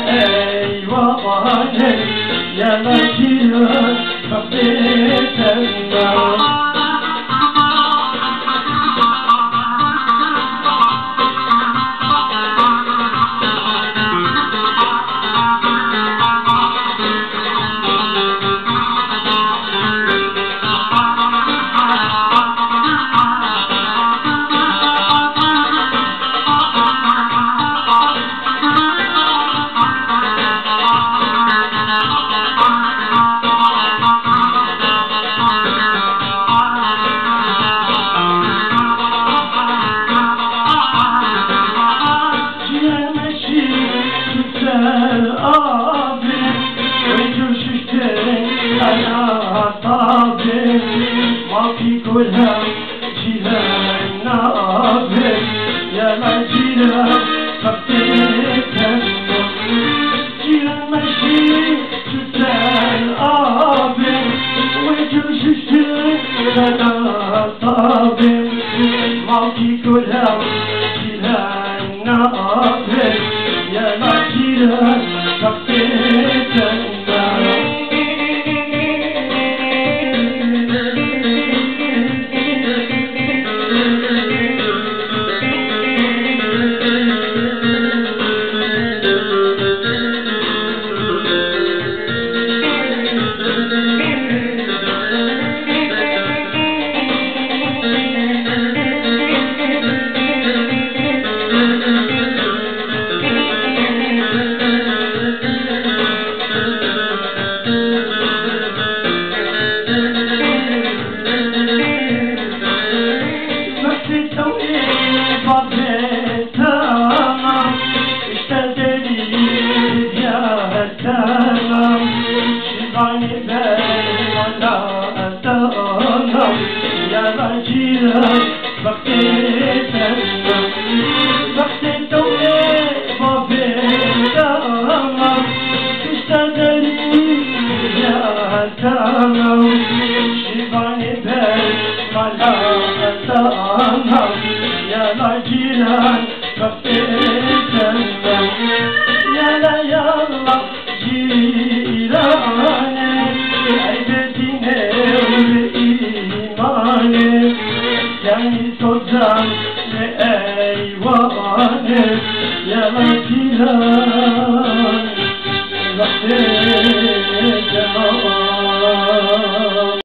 أيواني يا مجيران خطيت النار كلها جيران نابل يا ما جيران خطيت النار جيران ماشي جدان قابل وجوششتين انا طابل ماكي كلها جيران نابل يا ما جيران خطيت النار يا جيران خطيت النار يا لا يلا جيراني عيبتيني وإيماني يعني صدام لأيواني يا لا جيران